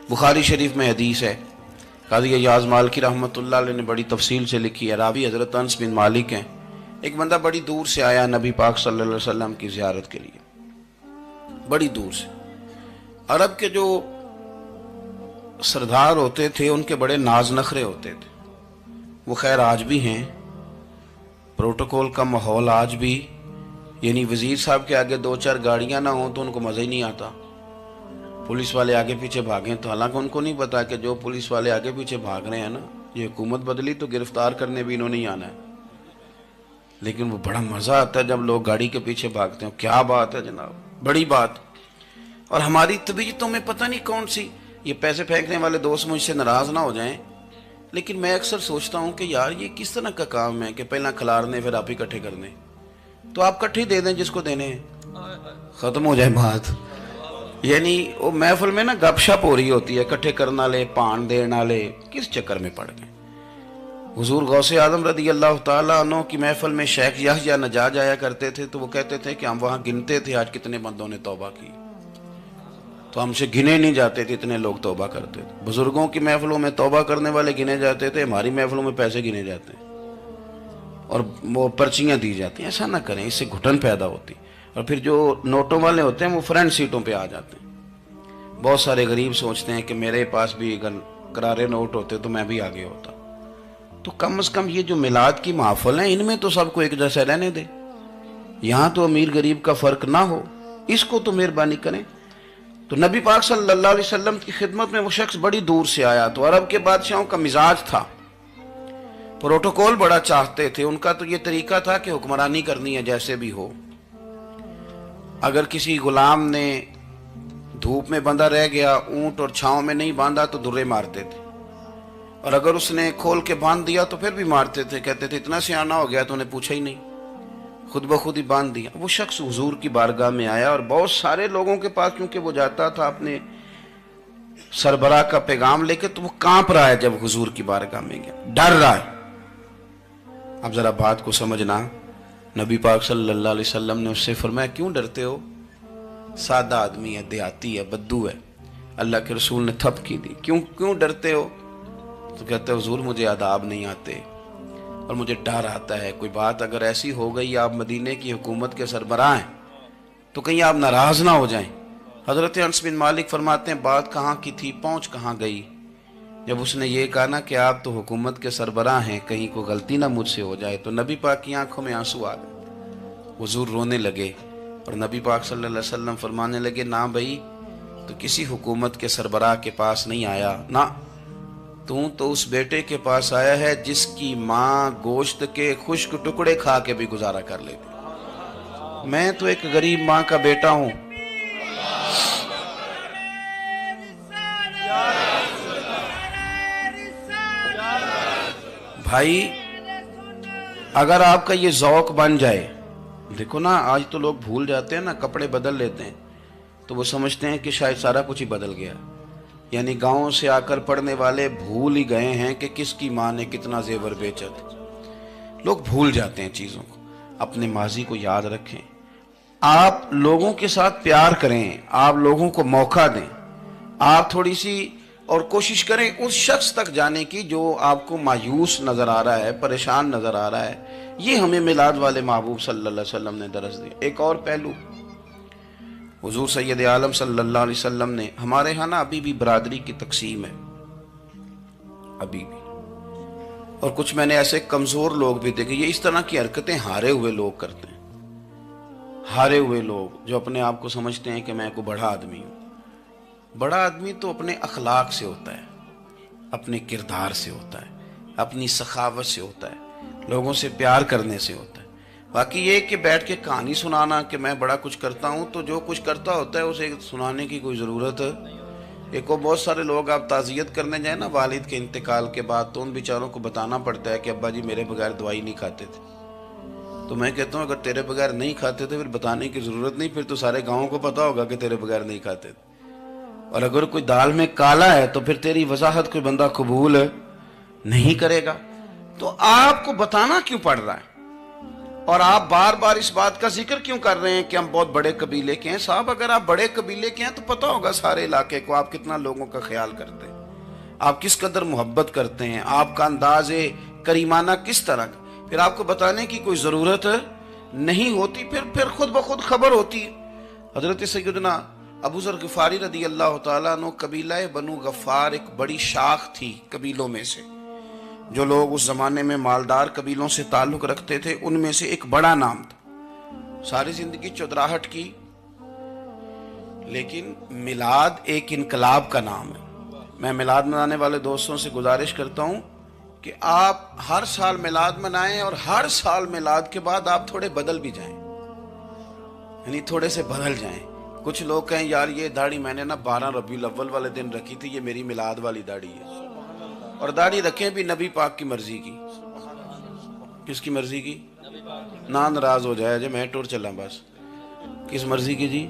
بخاری شریف میں حدیث ہے، قاضی ایاز مالکی رحمۃ اللہ علیہ نے بڑی تفصیل سے لکھی ہے، راوی حضرت انس بن مالک ہیں۔ ایک بندہ بڑی دور سے آیا نبی پاک صلی اللہ علیہ وسلم کی زیارت کے لیے، بڑی دور سے۔ عرب کے جو سردار ہوتے تھے ان کے بڑے ناز نخرے ہوتے تھے، وہ خیر آج بھی ہیں، پروٹوکول کا ماحول آج بھی، یعنی وزیر صاحب کے آگے دو چار گاڑیاں نہ ہوں تو ان کو مزہ ہی نہیں آتا، پولیس والے آگے پیچھے بھاگیں تو حالانکہ ان کو نہیں پتا کہ جو پولیس والے آگے پیچھے بھاگ رہے ہیں نا، یہ حکومت بدلی تو گرفتار کرنے بھی انہوں نے ہی آنا ہے، لیکن وہ بڑا مزہ آتا ہے جب لوگ گاڑی کے پیچھے بھاگتے ہیں۔ کیا بات ہے جناب، بڑی بات۔ اور ہماری طبیعتوں میں پتہ نہیں کون سی، یہ پیسے پھینکنے والے دوست مجھ سے ناراض نہ ہو جائیں، لیکن میں اکثر سوچتا ہوں کہ یار یہ کس طرح کا کام ہے کہ پہلا کھلارنے پھر آپ اکٹھے کرنے، تو آپ کٹھے دے دیں جس کو دینے ہیں، ختم ہو جائے بات۔ یعنی وہ محفل میں نا گپ شپ ہو رہی ہوتی ہے، کٹھے کرنا لے پان دینا لے، کس چکر میں پڑ گئے۔ حضور غوث اعظم رضی اللہ تعالیٰ عنہ کی محفل میں شیخ یحییٰ نجاج آیا کرتے تھے تو وہ کہتے تھے کہ ہم وہاں گنتے تھے آج کتنے بندوں نے توبہ کی، تو ہم سے گنے نہیں جاتے تھے، اتنے لوگ توبہ کرتے تھے۔ بزرگوں کی محفلوں میں توبہ کرنے والے گنے جاتے تھے، ہماری محفلوں میں پیسے گنے جاتے ہیں اور وہ پرچیاں دی جاتی ہیں۔ ایسا نہ کریں، اس سے گھٹن پیدا ہوتی، اور پھر جو نوٹوں والے ہوتے ہیں وہ فرنٹ سیٹوں پہ آ جاتے ہیں۔ بہت سارے غریب سوچتے ہیں کہ میرے پاس بھی اگر کرارے نوٹ ہوتے تو میں بھی آگے ہوتا۔ تو کم از کم یہ جو میلاد کی محافل ہیں ان میں تو سب کو ایک جیسا رہنے دیں، یہاں تو امیر غریب کا فرق نہ ہو، اس کو تو مہربانی کریں۔ تو نبی پاک صلی اللہ علیہ وسلم کی خدمت میں وہ شخص بڑی دور سے آیا، تو عرب کے بادشاہوں کا مزاج تھا، پروٹوکول بڑا چاہتے تھے، ان کا تو یہ طریقہ تھا کہ حکمرانی کرنی ہے جیسے بھی ہو۔ اگر کسی غلام نے دھوپ میں بندھا رہ گیا، اونٹ اور چھاؤں میں نہیں باندھا تو درے مارتے تھے، اور اگر اس نے کھول کے باندھ دیا تو پھر بھی مارتے تھے، کہتے تھے اتنا سیانا ہو گیا تو انہیں پوچھا ہی نہیں، خود بخود ہی باندھ دیا۔ وہ شخص حضور کی بارگاہ میں آیا اور بہت سارے لوگوں کے پاس کیونکہ وہ جاتا تھا اپنے سربراہ کا پیغام لے کے، تو وہ کانپ رہا ہے جب حضور کی بارگاہ میں گیا، ڈر رہا ہے۔ اب ذرا بات کو سمجھنا، نبی پاک صلی اللہ علیہ وسلم نے اس سے فرمایا کیوں ڈرتے ہو، سادہ آدمی ہے، دیہاتی ہے، بدو ہے۔ اللہ کے رسول نے تھپ کی دی، کیوں ڈرتے ہو؟ تو کہتے ہیں حضور مجھے آداب نہیں آتے اور مجھے ڈر آتا ہے، کوئی بات اگر ایسی ہو گئی، آپ مدینے کی حکومت کے سربراہ ہیں تو کہیں آپ ناراض نہ ہو جائیں۔ حضرت انس بن مالک فرماتے ہیں بات کہاں کی تھی، پہنچ کہاں گئی؟ جب اس نے یہ کہا نا کہ آپ تو حکومت کے سربراہ ہیں، کہیں کوئی غلطی نہ مجھ سے ہو جائے، تو نبی پاک کی آنکھوں میں آنسو آ گئے، حضور رونے لگے، اور نبی پاک صلی اللہ علیہ وسلم فرمانے لگے نہ بھائی، تو کسی حکومت کے سربراہ کے پاس نہیں آیا، نہ تو اس بیٹے کے پاس آیا ہے جس کی ماں گوشت کے خشک ٹکڑے کھا کے بھی گزارا کر لیتی۔ میں تو ایک غریب ماں کا بیٹا ہوں۔ بھائی اگر آپ کا یہ ذوق بن جائے، دیکھو نا آج تو لوگ بھول جاتے ہیں نا، کپڑے بدل لیتے ہیں تو وہ سمجھتے ہیں کہ شاید سارا کچھ ہی بدل گیا، یعنی گاؤں سے آ کر پڑھنے والے بھول ہی گئے ہیں کہ کس کی ماں نے کتنا زیور بیچا تھا۔ لوگ بھول جاتے ہیں چیزوں کو، اپنے ماضی کو یاد رکھیں، آپ لوگوں کے ساتھ پیار کریں، آپ لوگوں کو موقع دیں، آپ تھوڑی سی اور کوشش کریں اس شخص تک جانے کی جو آپ کو مایوس نظر آ رہا ہے، پریشان نظر آ رہا ہے۔ یہ ہمیں میلاد والے محبوب صلی اللہ علیہ وسلم نے درس دیا۔ ایک اور پہلو، حضور سید عالم صلی اللہ علیہ وسلم نے، ہمارے ہاں نا ابھی بھی برادری کی تقسیم ہے، ابھی بھی، اور کچھ میں نے ایسے کمزور لوگ بھی دیکھے، یہ اس طرح کی حرکتیں ہارے ہوئے لوگ کرتے ہیں، ہارے ہوئے لوگ جو اپنے آپ کو سمجھتے ہیں کہ میں کوئی بڑا آدمی ہوں۔ بڑا آدمی تو اپنے اخلاق سے ہوتا ہے، اپنے کردار سے ہوتا ہے، اپنی سخاوت سے ہوتا ہے، لوگوں سے پیار کرنے سے ہوتا ہے۔ باقی یہ کہ بیٹھ کے کہانی سنانا کہ میں بڑا کچھ کرتا ہوں، تو جو کچھ کرتا ہوتا ہے اسے سنانے کی کوئی ضرورت ہے؟ ایک اور بہت سارے لوگ آپ تعزیت کرنے جائیں نا والد کے انتقال کے بعد، تو ان بیچاروں کو بتانا پڑتا ہے کہ ابا جی میرے بغیر دوائی نہیں کھاتے تھے۔ تو میں کہتا ہوں اگر تیرے بغیر نہیں کھاتے تھے پھر بتانے کی ضرورت نہیں، پھر تو سارے گاؤں کو پتا ہوگا کہ تیرے بغیر نہیں کھاتے تھے۔ اور اگر کوئی دال میں کالا ہے تو پھر تیری وضاحت کوئی بندہ قبول نہیں کرے گا۔ تو آپ کو بتانا کیوں پڑ رہا ہے؟ اور آپ بار بار اس بات کا ذکر کیوں کر رہے ہیں کہ ہم بہت بڑے قبیلے کے ہیں؟ صاحب اگر آپ بڑے قبیلے کے ہیں تو پتہ ہوگا سارے علاقے کو آپ کتنا لوگوں کا خیال کرتے ہیں، آپ کس قدر محبت کرتے ہیں، آپ کا انداز کریمانہ کس طرح کا، پھر آپ کو بتانے کی کوئی ضرورت نہیں ہوتی، پھر خود بخود خبر ہوتی ہے۔ حضرت سیدنا ابو ذر غفاری رضی اللہ تعالیٰ عنہ، قبیلہ بنو غفار ایک بڑی شاخ تھی قبیلوں میں سے، جو لوگ اس زمانے میں مالدار قبیلوں سے تعلق رکھتے تھے ان میں سے ایک بڑا نام تھا۔ ساری زندگی چودراہٹ کی، لیکن میلاد ایک انقلاب کا نام ہے۔ میں میلاد منانے والے دوستوں سے گزارش کرتا ہوں کہ آپ ہر سال میلاد منائیں، اور ہر سال میلاد کے بعد آپ تھوڑے بدل بھی جائیں، یعنی تھوڑے سے بدل جائیں۔ کچھ لوگ کہیں یار یہ داڑھی میں نے 12 ربیع الاول والے دن رکھی تھی، یہ میری میلاد والی داڑھی ہے، اور داڑھی رکھیں بھی نبی پاک کی مرضی کی۔ کس کی مرضی کی؟ نہ ناراض ہو جائے جی میں ٹور چلا، بس کس مرضی کی جی؟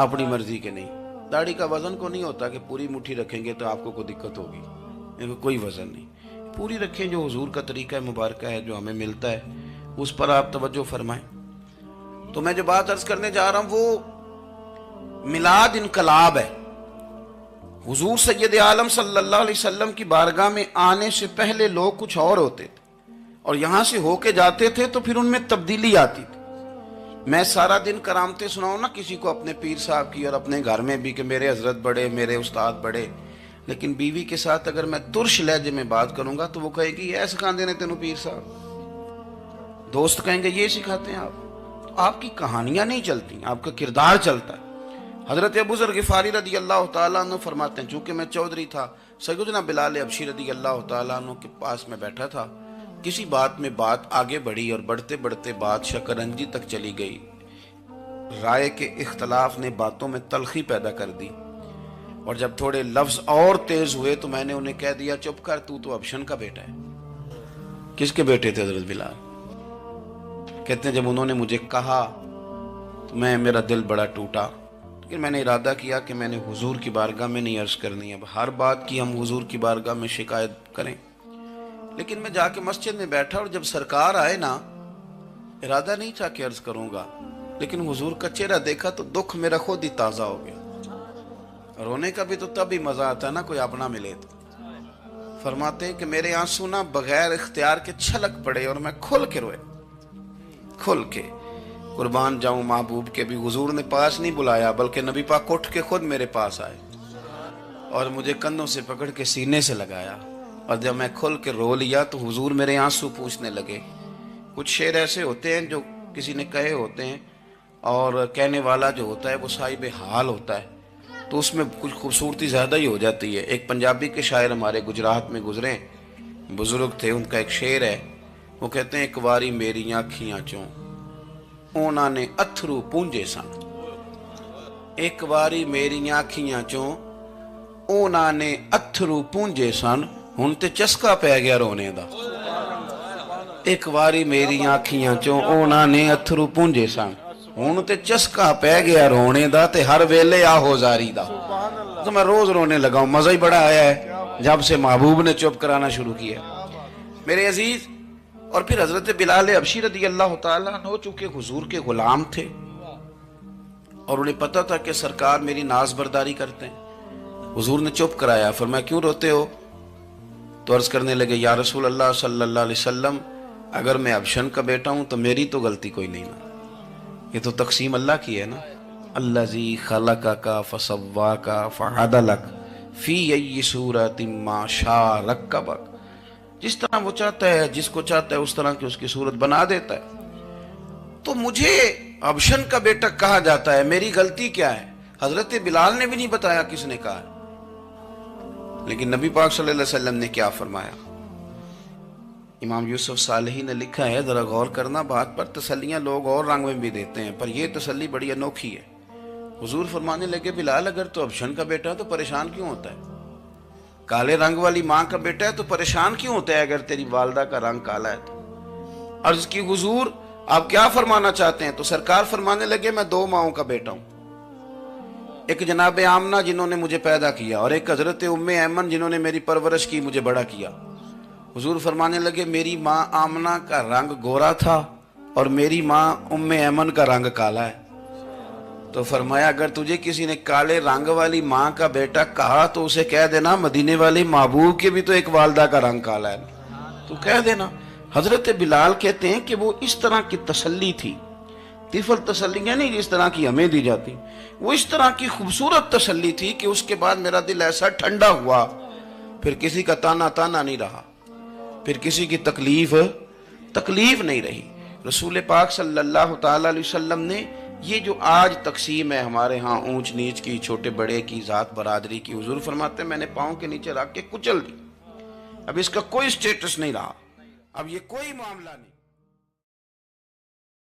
اپنی مرضی کے نہیں۔ داڑھی کا وزن کو نہیں ہوتا کہ پوری مٹھی رکھیں گے تو آپ کو کوئی دقت ہوگی، کوئی وزن نہیں، پوری رکھیں، جو حضور کا طریقہ مبارکہ ہے جو ہمیں ملتا ہے اس پر آپ توجہ فرمائیں۔ تو میں جو بات عرض کرنے جا رہا ہوں وہ میلاد انقلاب ہے۔ حضور سید عالم صلی اللہ علیہ وسلم کی بارگاہ میں آنے سے پہلے لوگ کچھ اور ہوتے تھے، اور یہاں سے ہو کے جاتے تھے تو پھر ان میں تبدیلی آتی تھی۔ میں سارا دن کرامتیں سناؤں نا کسی کو اپنے پیر صاحب کی، اور اپنے گھر میں بھی کہ میرے حضرت بڑے، میرے استاد بڑے، لیکن بیوی کے ساتھ اگر میں ترش لہجے میں بات کروں گا تو وہ کہے گی یہ سکھاندے نے تینوں پیر صاحب، دوست کہیں گے یہ سکھاتے ہیں آپ، تو آپ کی کہانیاں نہیں چلتی، آپ کا کردار چلتا ہے۔ حضرت ابو ذر غفاری رضی اللہ تعالیٰ عنہ فرماتے ہیں چونکہ میں چودھری تھا، سیدنا بلال حبشی رضی اللہ تعالیٰ عنہ کے پاس میں بیٹھا تھا، کسی بات میں بات آگے بڑھی اور بڑھتے بڑھتے بات شکرنجی تک چلی گئی، رائے کے اختلاف نے باتوں میں تلخی پیدا کر دی، اور جب تھوڑے لفظ اور تیز ہوئے تو میں نے انہیں کہہ دیا چپ کر، تو ابشن کا بیٹا ہے۔ کس کے بیٹے تھے حضرت بلال؟ کہتے ہیں جب انہوں نے مجھے کہا تو میرا دل بڑا ٹوٹا، لیکن میں نے ارادہ کیا کہ میں نے حضور کی بارگاہ میں نہیں عرض کرنی، اب ہر بات کی ہم حضور کی بارگاہ میں شکایت کریں۔ لیکن میں جا کے مسجد میں بیٹھا، اور جب سرکار آئے نا، ارادہ نہیں تھا کہ عرض کروں گا، لیکن حضور کا چہرہ دیکھا تو دکھ میرا خود ہی تازہ ہو گیا۔ رونے کا بھی تو تب ہی مزہ آتا ہے نا کوئی اپنا ملے تو۔ فرماتے ہیں کہ میرے آنسو نا بغیر اختیار کے چھلک پڑے، اور میں کھل کے روئے، کھل کے۔ قربان جاؤں محبوب کے بھی حضور نے پاس نہیں بلایا، بلکہ نبی پاک اٹھ کے خود میرے پاس آئے اور مجھے کندھوں سے پکڑ کے سینے سے لگایا، اور جب میں کھل کے رو لیا تو حضور میرے آنسو پوچھنے لگے۔ کچھ شعر ایسے ہوتے ہیں جو کسی نے کہے ہوتے ہیں، اور کہنے والا جو ہوتا ہے وہ صاحب حال ہوتا ہے، تو اس میں کچھ خوبصورتی زیادہ ہی ہو جاتی ہے۔ ایک پنجابی کے شاعر ہمارے گجرات میں گزرے، بزرگ تھے، ان کا ایک شعر ہے، وہ کہتے ہیں ایک واری میری آنکھیاں چوں اونا نے اتھرو پونجے سن، ایک واری میری آنکھیاں چوں اونا نے اتھرو پونجے سن، ہن تے چسکا پہ گیا رونے دا۔ ایک واری میری آنکھیاں چوں اونا نے اتھرو پونجے سن، ہن تے چسکا پہ گیا رونے دا، تے ہر ویلے آہو زاری دا۔ تو میں روز رونے لگا ہوں، مزہ ہی بڑا آیا ہے جب سے محبوب نے چپ کرانا شروع کیا۔ میرے عزیز، اور پھر حضرت بلال حبشی رضی اللہ تعالیٰ عنہ چونکہ حضور کے غلام تھے، اور انہیں پتہ تھا کہ سرکار میری ناز برداری کرتے ہیں، حضور نے چپ کرایا۔ فرمایا کیوں روتے ہو؟ تو عرض کرنے لگے یا رسول اللہ صلی اللہ علیہ وسلم، اگر میں ابشن کا بیٹا ہوں تو میری تو غلطی کوئی نہیں نا، یہ تو تقسیم اللہ کی ہے نا۔ الذی خلقک فسواک فعدلک فی ای صورت ما شاء رکبک، جس طرح وہ چاہتا ہے، جس کو چاہتا ہے اس طرح کی اس کی صورت بنا دیتا ہے۔ تو مجھے ابشن کا بیٹا کہا جاتا ہے، میری غلطی کیا ہے؟ حضرت بلال نے بھی نہیں بتایا کس نے کہا ہے، لیکن نبی پاک صلی اللہ علیہ وسلم نے کیا فرمایا؟ امام یوسف صالحی نے لکھا ہے، ذرا غور کرنا بات پر، تسلیاں لوگ اور رنگ میں بھی دیتے ہیں، پر یہ تسلی بڑی انوکھی ہے۔ حضور فرمانے لگے بلال اگر تو ابشن کا بیٹا ہے تو پریشان کیوں ہوتا ہے؟ کالے رنگ والی ماں کا بیٹا ہے تو پریشان کیوں ہوتا ہے اگر تیری والدہ کا رنگ کالا ہے تو؟ عرض کی حضور آپ کیا فرمانا چاہتے ہیں؟ تو سرکار فرمانے لگے میں 2 ماؤں کا بیٹا ہوں، ایک جناب آمنہ جنہوں نے مجھے پیدا کیا، اور ایک حضرت ام ایمن جنہوں نے میری پرورش کی، مجھے بڑا کیا۔ حضور فرمانے لگے میری ماں آمنہ کا رنگ گورا تھا اور میری ماں ام ایمن کا رنگ کالا ہے. تو فرمایا اگر تجھے کسی نے کالے رنگ والی ماں کا بیٹا کہا تو اسے کہہ دینا مدینے والے محبوب کے بھی تو ایک والدہ کا رنگ کالا ہے. تو کہہ دینا. حضرت بلال کہتے ہیں کہ وہ اس طرح کی تسلی تھی، طفل تسلیاں نہیں جس طرح کی ہمیں دی جاتی، وہ اس طرح کی خوبصورت تسلی تھی کہ اس کے بعد میرا دل ایسا ٹھنڈا ہوا، پھر کسی کا تانا نہیں رہا، پھر کسی کی تکلیف نہیں رہی. رسول پاک صلی اللہ تعالی علیہ وسلم نے یہ جو آج تقسیم ہے ہمارے ہاں اونچ نیچ کی، چھوٹے بڑے کی، ذات برادری کی، حضور فرماتے ہیں میں نے پاؤں کے نیچے رکھ کے کچل دی. اب اس کا کوئی سٹیٹس نہیں رہا، اب یہ کوئی معاملہ نہیں.